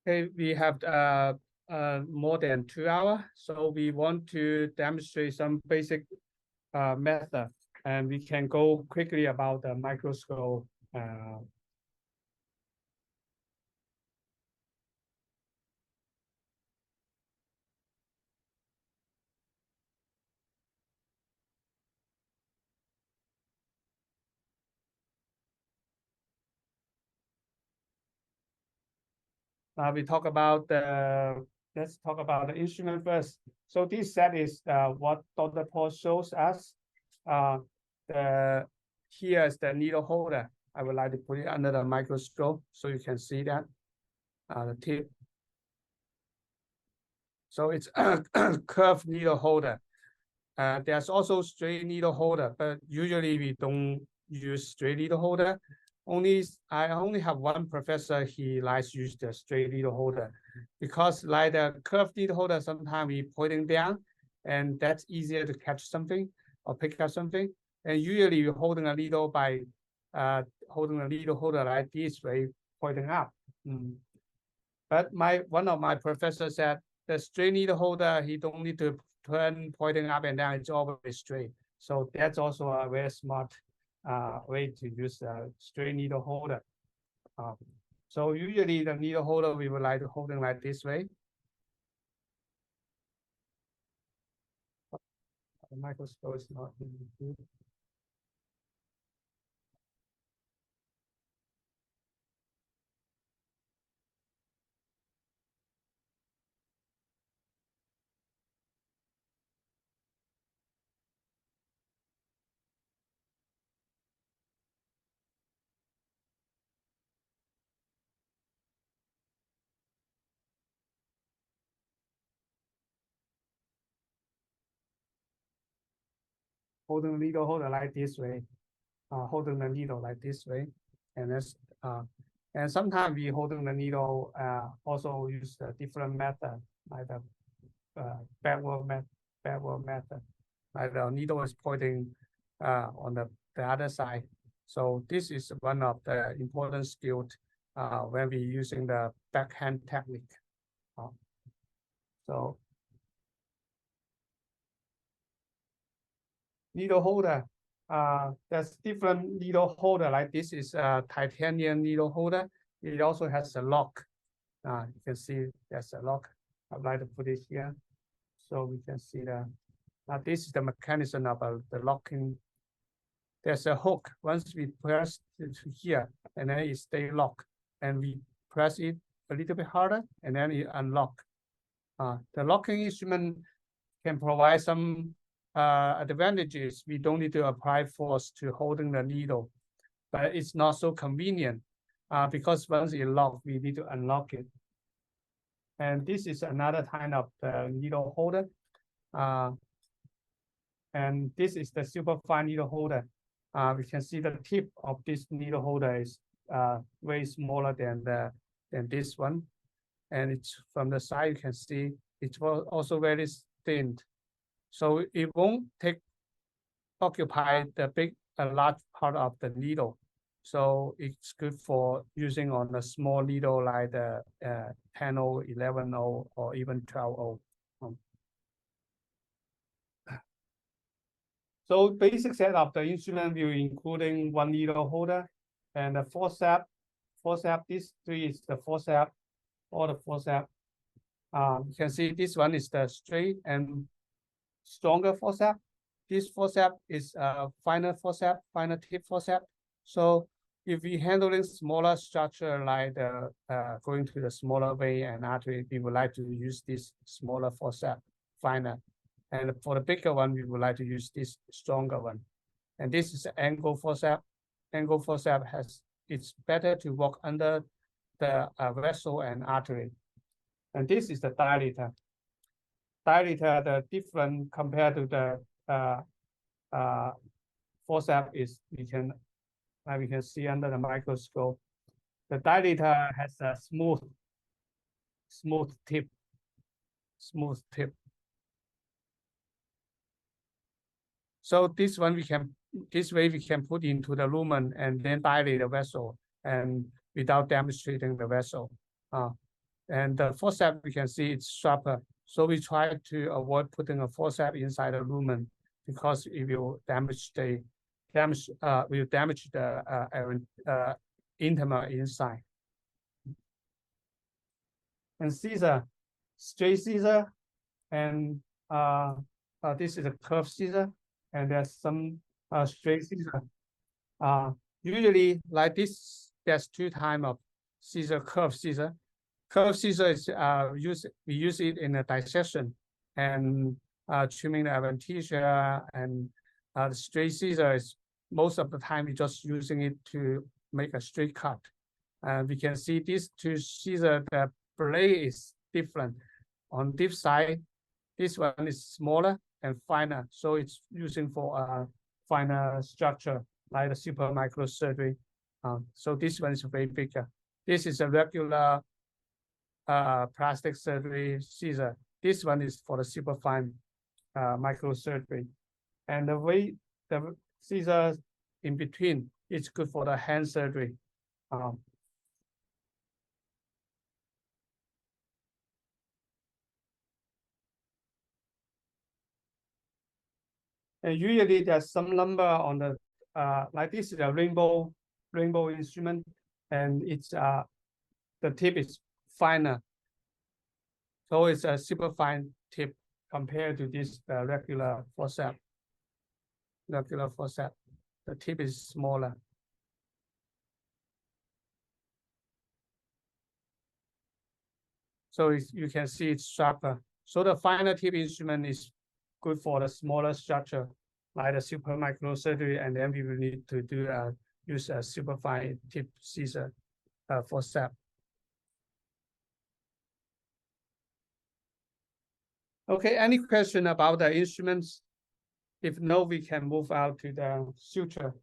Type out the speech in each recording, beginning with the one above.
Okay, we have more than 2 hours, so we want to demonstrate some basic method, and we can go quickly about the microscope. We talk about let's talk about the instrument first. So this set is what Dr. Paul shows us. Here is the needle holder. I would like to put it under the microscope so you can see that the tip. So it's a curved needle holder. There's also straight needle holder, but usually we don't use straight needle holder. I only have one professor, he likes to use the straight needle holder because like the curved needle holder, sometimes we pointing down and that's easier to catch something or pick up something. And usually you're holding a needle by holding a needle holder like this way, pointing up. But one of my professors said the straight needle holder, he don't need to turn pointing up and down, it's always straight. So that's also a very smart way to use a straight needle holder. So usually the needle holder, we would like to hold it like this way. The microscope is not really good. Holding the needle holder like this way, holding the needle like this way, and that's and sometimes we holding the needle also use a different method like the backward method. Like the needle is pointing on the other side. So this is one of the important skills when we're using the backhand technique. So needle holder. There's different needle holder. Like this is a titanium needle holder. It also has a lock. You can see there's a lock. I'd like to put it here so we can see the. This is the mechanism of the locking. There's a hook. Once we press it here, and then it stay locked, and we press it a little bit harder, and then it unlock. The locking instrument can provide some advantages. We don't need to apply force to holding the needle, but it's not so convenient because once it locked, we need to unlock it. And this is another kind of needle holder. And this is the super fine needle holder. We can see the tip of this needle holder is way smaller than this one. And it's from the side, you can see it's also very thin. So it won't occupy a large part of the needle. So it's good for using on a small needle like the 10-0, 11-0, or even 12-0. So basic set of the instrument view, including one needle holder and the forceps. This three is the forceps, all the forceps. You can see this one is the straight and stronger forceps. This forceps is a finer forceps, finer tip forceps. So if we handling smaller structure like the going to the smaller vein and artery, we would like to use this smaller forceps, finer. And for the bigger one, we would like to use this stronger one. And this is the angle forceps. Angle forceps it's better to work under the vessel and artery. And this is the dilator. Dilator, the different compared to the forceps is we can see under the microscope. The dilator has a smooth tip. So this way we can put into the lumen and then dilate the vessel and without demonstrating the vessel. And the forceps, we can see it's sharper. So we try to avoid putting a forceps inside the lumen because it will damage the intima inside. And scissor, straight scissor, and this is a curved scissor, and there's some straight scissor. Usually like this, there's two types of scissor, curved scissor. Curved scissor is we use it in a dissection and trimming the adventitia, and the straight scissor is most of the time we just using it to make a straight cut. And we can see these two scissors, the blade is different. On this side, this one is smaller and finer, so it's using for a finer structure like the super microsurgery. So this one is way bigger. This is a regular plastic surgery scissor. This one is for the superfine microsurgery. And the way the scissors in between is good for the hand surgery. And usually there's some number on the like this is a rainbow instrument, and it's the tip is finer. So it's a super fine tip compared to this regular forceps. The tip is smaller. So you can see it's sharper. So the finer tip instrument is good for the smaller structure, like the super microsurgery, and then we will need to do use a super fine tip scissor forceps. Okay, any question about the instruments? If no, we can move out to the suture.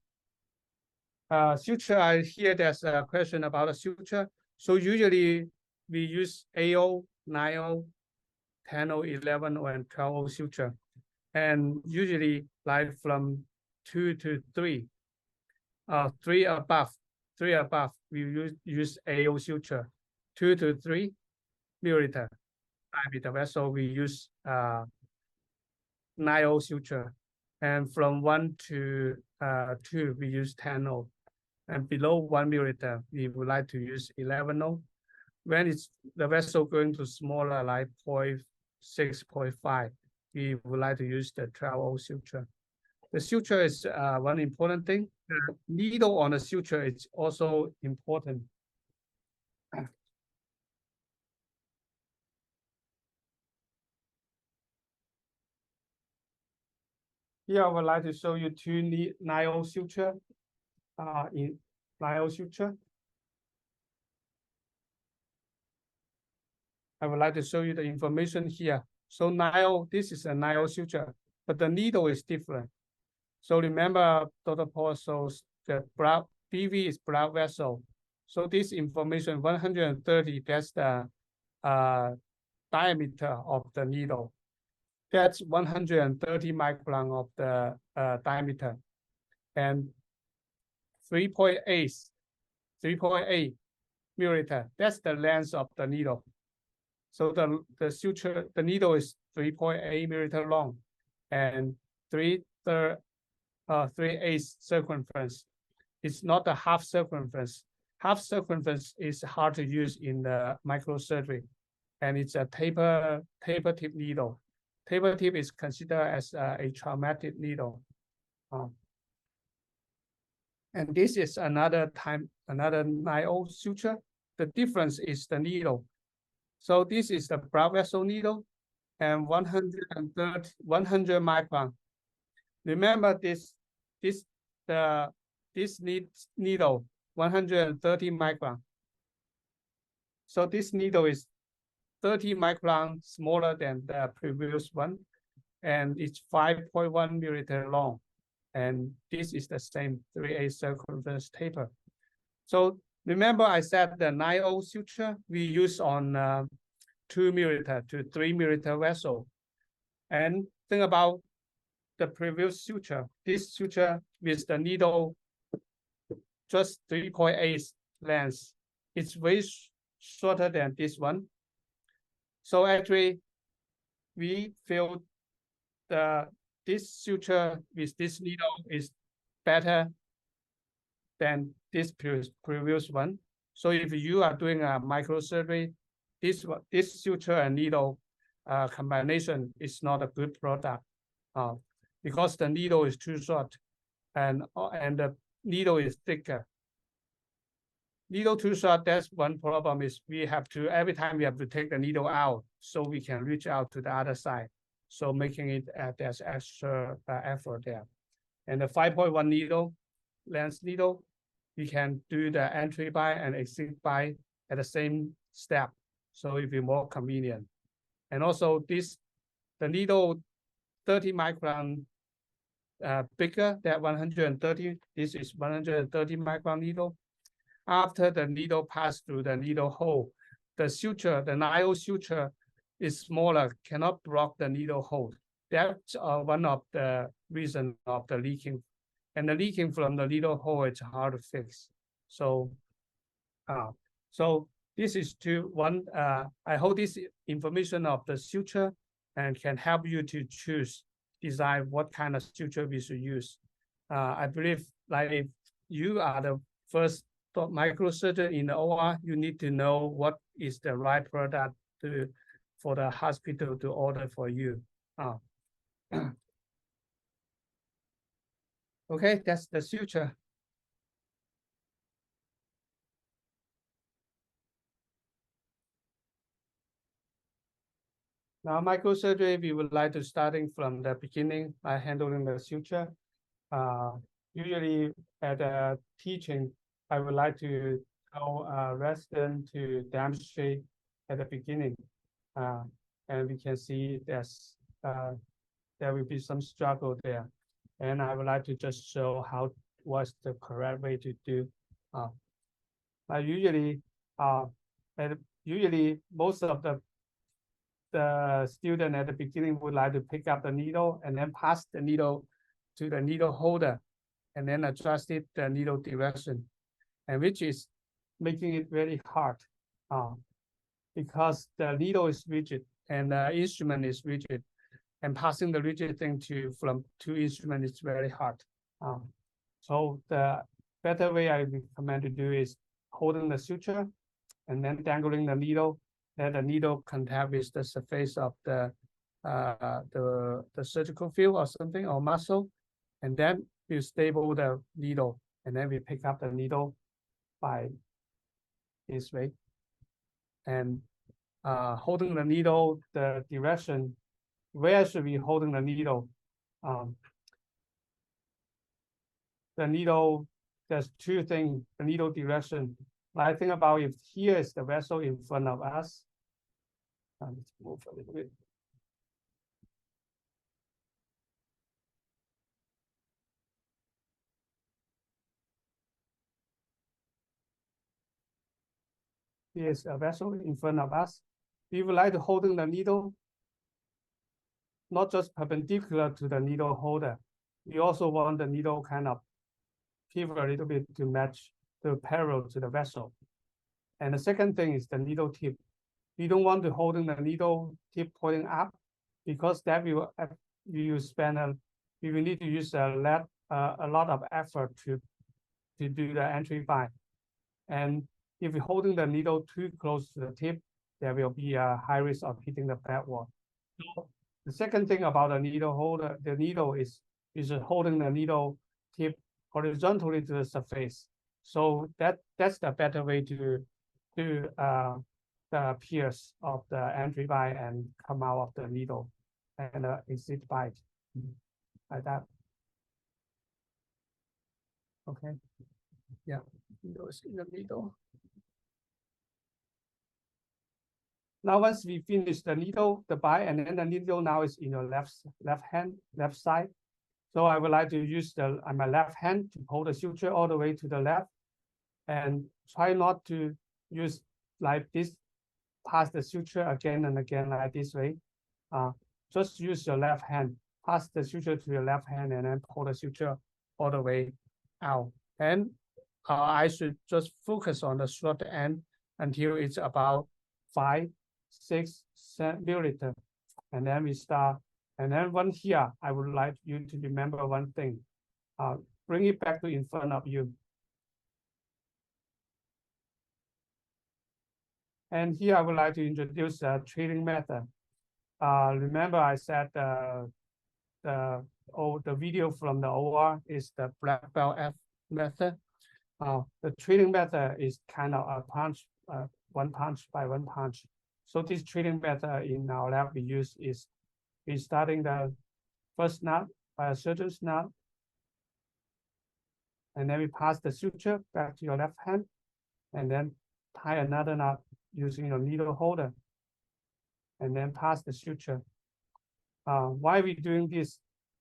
Suture, I hear there's a question about a suture. So usually we use 8/0, 9/0, 10/0, 11/0, and 12/0 suture. And usually like from 2 to 3, 3 above, we use 8/0 suture. 2 to 3 milliliter diameter vessel, we use 9/0 suture. And from 1 to 2, we use 10/0. And below 1 milliliter, we would like to use 11/0. When it's the vessel going to smaller, like 0.6, 0.5, we would like to use the 12/0 suture. The suture is one important thing. The needle on the suture is also important. Here I would like to show you two 9/0 suture. In 9/0 suture, I would like to show you the information here. So 9/0, this is a 9/0 suture, but the needle is different. So remember, Dr. Paul shows the BV is blood vessel. So this information 130, that's the diameter of the needle. That's 130 micron of the diameter, and 3.8 milliliter. That's the length of the needle. So the suture, the needle is 3.8 milliliter long, and 3/8 circumference. It's not a half circumference. Half circumference is hard to use in the microsurgery, and it's a taper tip needle. Taper tip is considered as a traumatic needle. And this is another 9/0 suture. The difference is the needle. So this is the blood vessel needle, and 100 micron. Remember this needle 130 micron. So this needle is 30 micron smaller than the previous one, and it's 5.1 milliliter long. And this is the same 3/8 circumference taper. So remember I said the 9/0 suture we use on 2 milliliter to 3 milliliter vessel. And think about the previous suture. This suture with the needle just 3.8 length. It's way shorter than this one. So actually, we feel this suture with this needle is better than this previous one. So if you are doing a microsurgery, this suture and needle combination is not a good product because the needle is too short and the needle is thicker. Needle too short, that's one problem is we have to, every time we have to take the needle out so we can reach out to the other side. So making it, there's extra effort there. And the 5.1 needle, lens needle, we can do the entry by and exit by at the same step. So it will be more convenient. And also the needle 30 micron bigger than 130. This is 130 micron needle. After the needle passed through the needle hole, the suture, the nile suture is smaller, cannot block the needle hole. That's one of the reasons of the leaking. And the leaking from the needle hole is hard to fix. So, this is I hope this information of the suture and can help you to decide what kind of suture we should use. I believe like if you are the first microsurgeon in the OR, you need to know what is the right product for the hospital to order for you. Okay, that's the suture. Now, microsurgery, we would like to starting from the beginning by handling the suture. Usually at teaching, I would like to tell resident to demonstrate at the beginning. And we can see there will be some struggle there. And I would like to just show what's the correct way to do. Usually most of the student at the beginning would like to pick up the needle and then pass the needle to the needle holder and then adjust it the needle direction, and which is making it very hard because the needle is rigid and the instrument is rigid, and passing the rigid thing from two instruments is very hard. So the better way I recommend to do is holding the suture and then dangling the needle, that the needle contact with the surface of the surgical field or something or muscle, and then we stable the needle, and then we pick up the needle by this way, and holding the needle, the direction, where should we holding the needle? The needle, there's two things, the needle direction. I think about if here is the vessel in front of us. Let's move a little bit. Here's a vessel in front of us. We would like to holding the needle, not just perpendicular to the needle holder. We also want the needle kind of pivot a little bit to match the parallel to the vessel. And the second thing is the needle tip. We don't want to holding the needle tip pointing up, because that will you will need to use a lot of effort to do the entry by. And if you're holding the needle too close to the tip, there will be a high risk of hitting the bed wall. So the second thing about the needle holder, the needle is holding the needle tip horizontally to the surface. So that's the better way to do the pierce of the entry by and come out of the needle and exit by like that. Okay. Yeah, needle is in the middle. Now, once we finish the needle, the by, and then the needle now is in your left side. So I would like to use my left hand to hold the suture all the way to the left, and try not to use like this, pass the suture again and again like this way. Just use your left hand, pass the suture to your left hand, and then pull the suture all the way out. And I should just focus on the short end until it's about 5 6 milliliter. And then we start. And then one here, I would like you to remember one thing. Bring it back to in front of you. And here I would like to introduce a treating method. Remember I said the video from the OR is the black belt F method. The treating method is kind of a punch, one punch by one punch. So this treating method in our lab we use is we starting the first knot by a surgeon's knot, and then we pass the suture back to your left hand, and then tie another knot using your needle holder, and then pass the suture. Why are we doing this?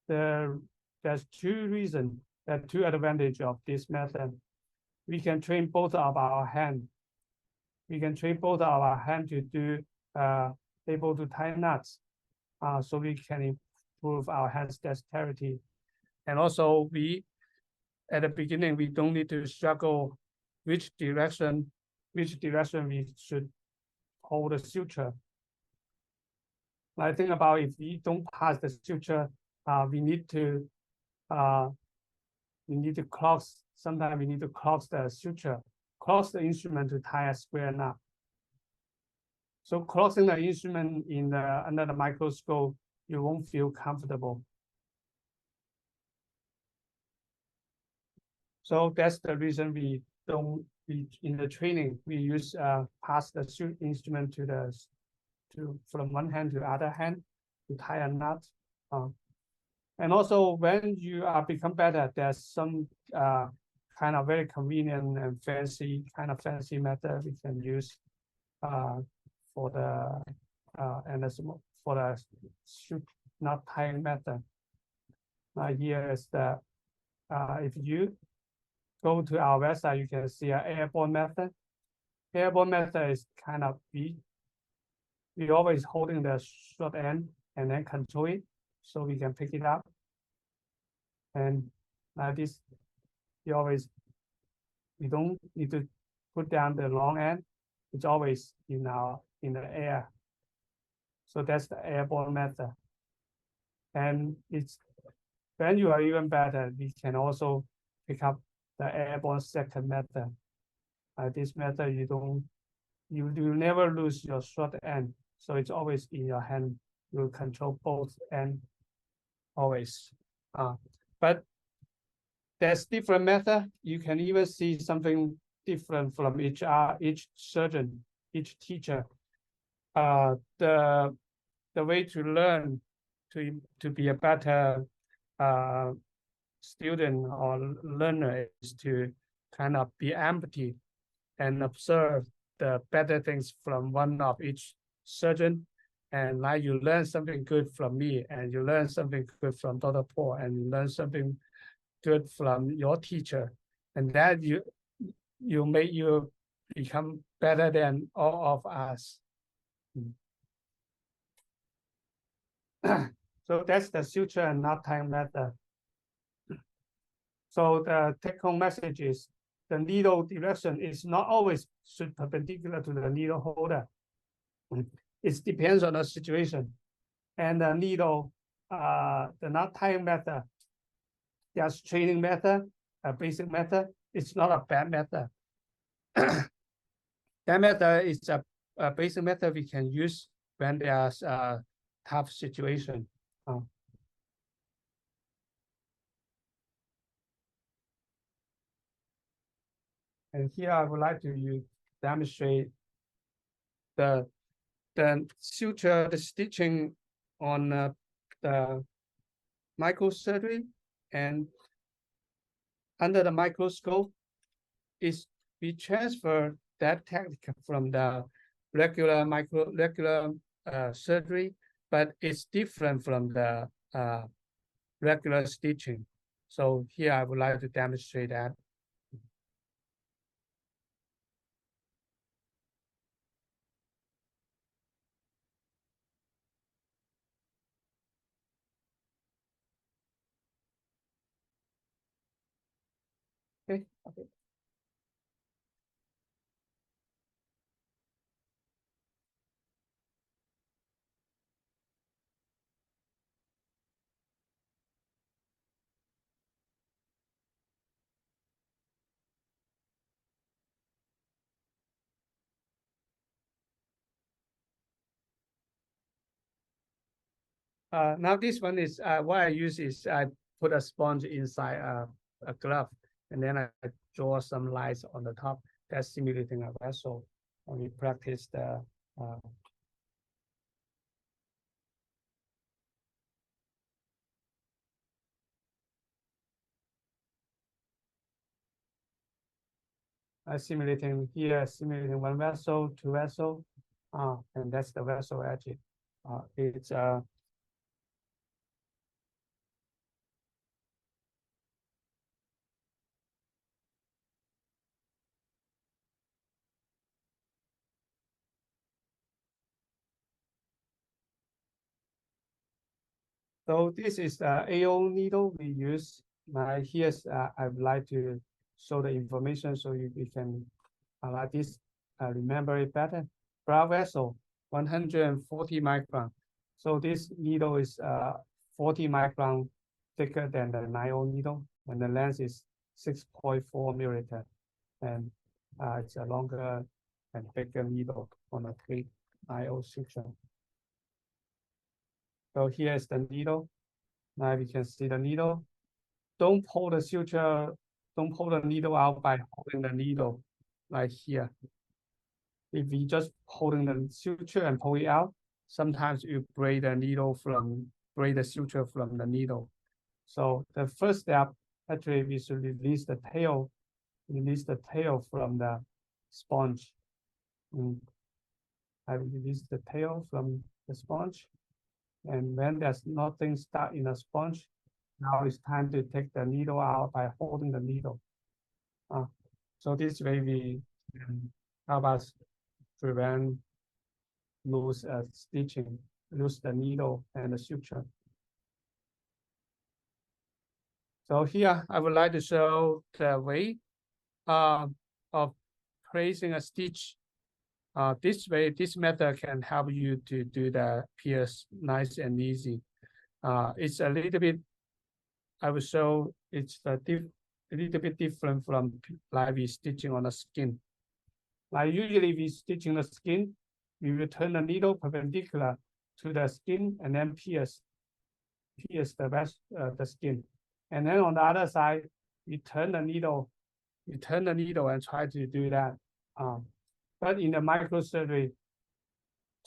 There's two reasons, there are two advantages of this method. We can train both of our hands. We can train both of our hands to do able to tie knots. So we can improve our hands dexterity. And also at the beginning, we don't need to struggle which direction we should hold the suture. I think about if we don't pass the suture, we need to close. Sometimes we need to close the suture, close the instrument to tie a square knot. So closing the instrument under the microscope, you won't feel comfortable. So that's the reason in the training we use pass the instrument from one hand to the other hand to tie a knot. And also when you become better, there's some kind of very convenient and fancy method we can use for the knot tying method. Here is the if you go to our website, you can see an airborne method. Airborne method is kind of we always holding the short end and then control it so we can pick it up. And like this, we don't need to put down the long end. It's always in the air. So that's the airborne method. And it's when you are even better, we can also pick up the airborne second method. This method you never lose your short end, so it's always in your hand. You control both ends always. But there's different method. You can even see something different from each surgeon, each teacher. The way to learn to be a better student or learner is to kind of be empty and observe the better things from one of each surgeon. And like you learn something good from me, and you learn something good from Dr. Paul, and you learn something good from your teacher, and that you become better than all of us. So that's the suture and knot tying method. So the take-home message is the needle direction is not always perpendicular to the needle holder. It depends on the situation. And the needle, the knot tying method, there's training method, a basic method. It's not a bad method. That method is a basic method we can use when there's a tough situation. And here I would like to demonstrate the suture, the stitching on the microsurgery, and under the microscope is we transfer that technique from the regular surgery, but it's different from the regular stitching. So here I would like to demonstrate that. Okay. Now this one is what I use is I put a sponge inside a glove, and then I draw some lines on the top that's simulating a vessel, and we practice the simulating here, simulating one vessel, two vessel, and that's the vessel edge. It's So this is the AO needle we use. Here's I would like to show the information so we can like this remember it better. Bra vessel 140 micron. So this needle is 40 micron thicker than the 9O needle, and the length is 6.4 millimeter, and it's a longer and bigger needle on a 9O section. So here's the needle. Now we can see the needle. Don't pull the suture, don't pull the needle out by holding the needle like here. If you just holding the suture and pull it out, sometimes you break the suture from the needle. So the first step, actually, we should release the tail from the sponge. I release the tail from the sponge. And when there's nothing stuck in the sponge, now it's time to take the needle out by holding the needle. So this way we can help us prevent loose stitching, lose the needle and the suture. So here I would like to show the way of placing a stitch. This way, this method can help you to do the pierce nice and easy. It's a little bit, I will show it's a little bit different from like we stitching on the skin. Like usually we stitching the skin, we will turn the needle perpendicular to the skin and then pierce the skin. And then on the other side, we turn the needle and try to do that. But in the microsurgery,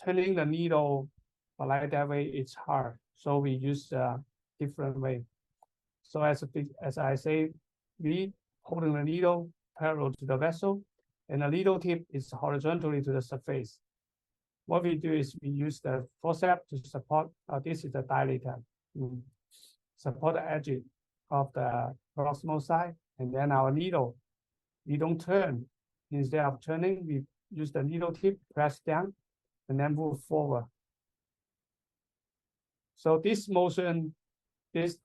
turning the needle like that way, it's hard. So we use a different way. So as I say, we holding the needle parallel to the vessel, and the needle tip is horizontally to the surface. What we do is we use the forceps to support, this is the dilator, support the edge of the proximal side, and then our needle, we don't turn. Instead of turning, we use the needle tip, press down, and then move forward. So this motion is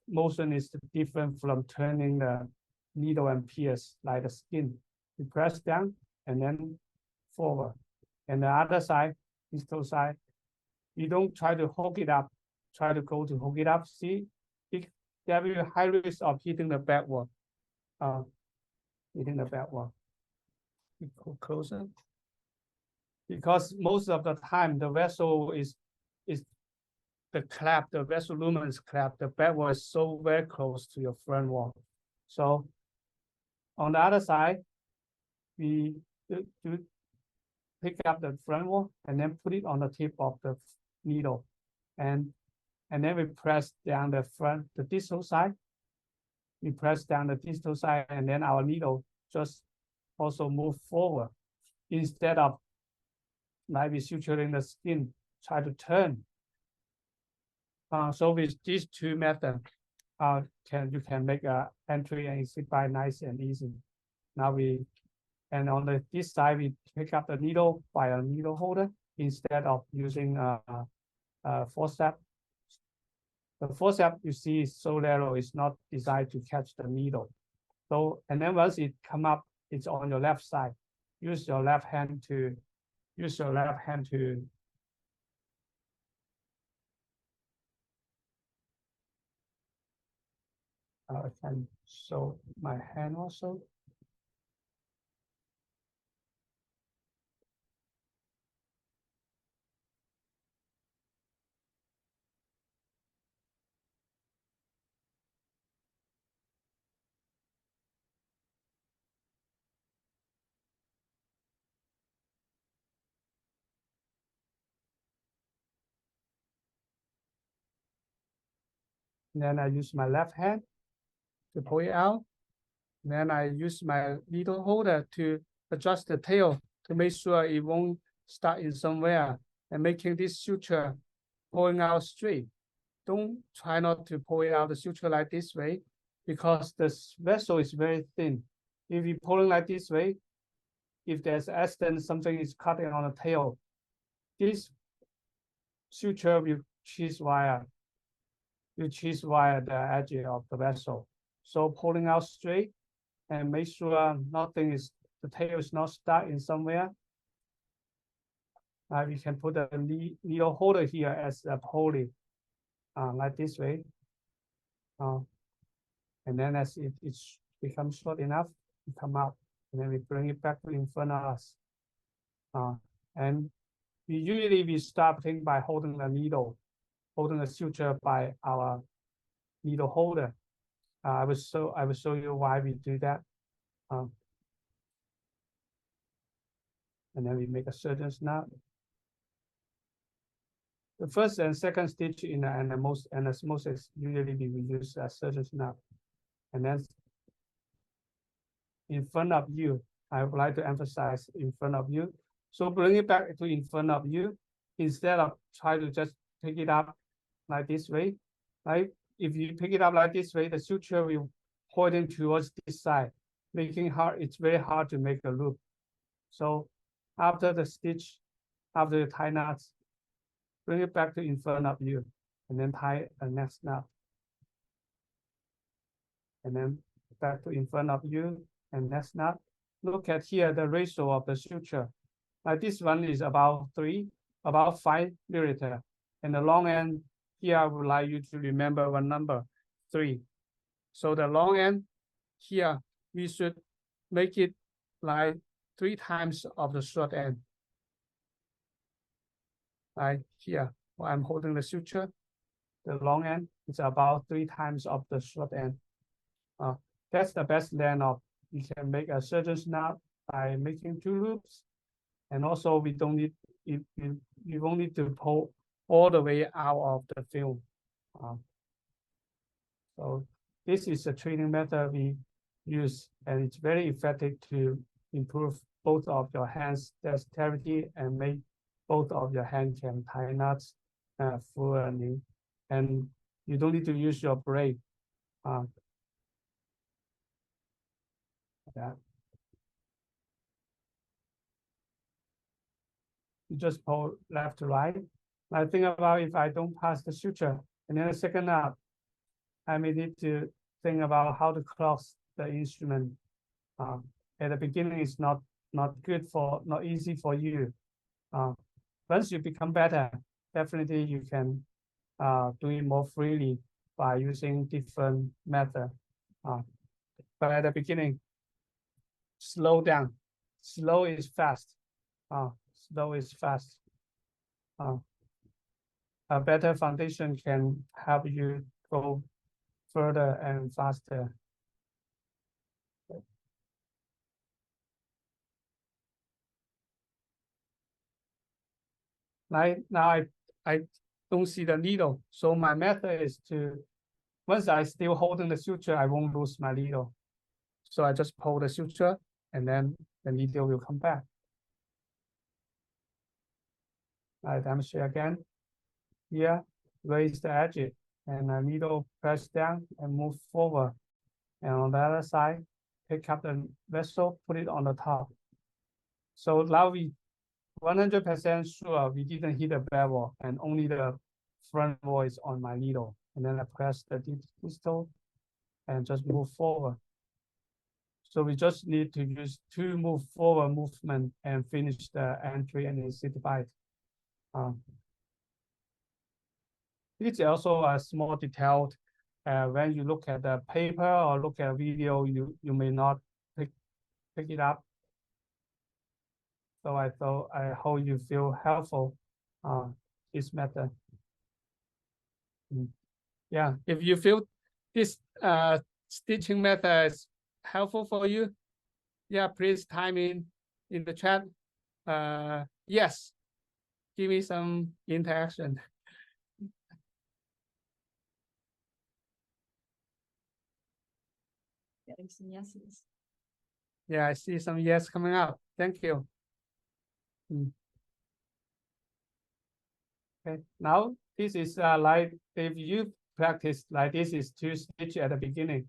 different from turning the needle and pierce like the skin. You press down and then forward. And the other side, distal side, you don't try to hook it up, try to go to hook it up. See, there will be a high risk of hitting the back wall. Hitting the back wall. Go closer. Because most of the time the vessel is the clap, the vessel lumen is clap, the back wall is so very close to your front wall. So on the other side, we pick up the front wall and then put it on the tip of the needle. And then we press down the distal side. We press down the distal side, and then our needle just also move forward instead of maybe suturing the skin, try to turn. So with these two methods, you can make an entry and exit by nice and easy. Now and on this side, we pick up the needle by a needle holder instead of using a forceps. The forceps you see is so narrow, it's not designed to catch the needle. So, and then once it come up, it's on your left side. Use your left hand to I can show my hand also. Then I use my left hand to pull it out. Then I use my needle holder to adjust the tail to make sure it won't start in somewhere and making this suture pulling out straight. Don't try not to pull it out the suture like this way because the vessel is very thin. If you pull it like this way, if there's accident, something is cutting on the tail, this suture will cheese wire the edge of the vessel. So pulling out straight and make sure the tail is not stuck in somewhere. We can put a needle holder here as a pulley, like this way. And then as it becomes short enough, it come out, and then we bring it back in front of us. And we starting by holding the suture by our needle holder. I will show you why we do that. And then we make a surgeon's knot. The first and second stitch in the anastomosis usually we use a surgeon's knot. And then in front of you, I would like to emphasize in front of you. So bring it back to in front of you instead of try to just pick it up like this way, right? If you pick it up like this way, the suture will pointing towards this side, it's very hard to make a loop. So after the stitch, after you tie knots, bring it back to in front of you, and then tie a next knot. And then back to in front of you, and next knot. Look at here the ratio of the suture. This one is about 5 millimeter. And the long end, here I would like you to remember one number, 3. So the long end here, we should make it like 3 times of the short end. Right here, while I'm holding the suture, the long end is about 3 times of the short end. That's the best length of. You can make a surgeon's knot by making 2 loops, and also we don't need you won't need to pull all the way out of the film. So this is a training method we use, and it's very effective to improve both of your hands' dexterity and make both of your hands can tie knots fluently, and you don't need to use your brain. That. You just pull left to right. I think about if I don't pass the suture, and then the second knot, I may need to think about how to close the instrument. At the beginning, it's not easy for you. Once you become better, definitely you can do it more freely by using different methods. But at the beginning, slow down. Slow is fast. Slow is fast. A better foundation can help you go further and faster. Right now, I don't see the needle, so my method is to, once I still holding the suture, I won't lose my needle. So I just pull the suture, and then the needle will come back. I demonstrate again. Here, raise the edge, and the needle press down and move forward. And on the other side, pick up the vessel, put it on the top. So now we 100% sure we didn't hit the back wall, and only the front wall is on my needle. And then I press the distal and just move forward. So we just need to use 2 move forward movement and finish the entry and exit bite. It's also a small detail. When you look at the paper or look at a video, you may not pick it up. So I hope you feel helpful this method. Yeah, if you feel this stitching method is helpful for you, yeah, please time in the chat. Yes, give me some interaction. getting some yeses. Yeah, I see some yes coming up. Thank you. Okay, now this is like if you practice like this is 2 stitch at the beginning,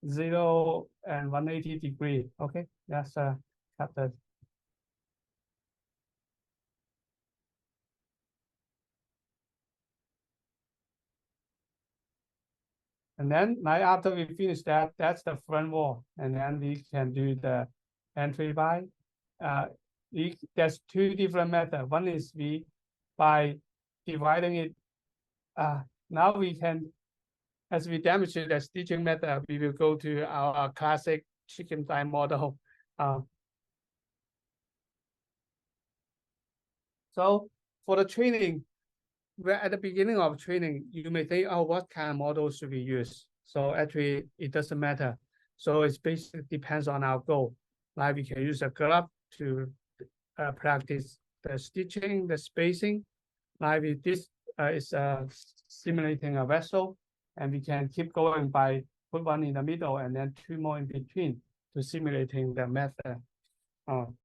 0 and 180 degree. Okay, that's captured. And then like after we finish that, that's the front wall. And then we can do the entry by. There's 2 different methods. One is by dividing it. Now we can, as we demonstrate the stitching method, we will go to our classic chicken thigh model. So for the training, we're at the beginning of training, you may think, oh, what kind of model should we use? So actually, it doesn't matter. So it's basically depends on our goal. Like we can use a glove to practice the stitching, the spacing. Like this is simulating a vessel, and we can keep going by put one in the middle and then 2 more in between to simulating the method.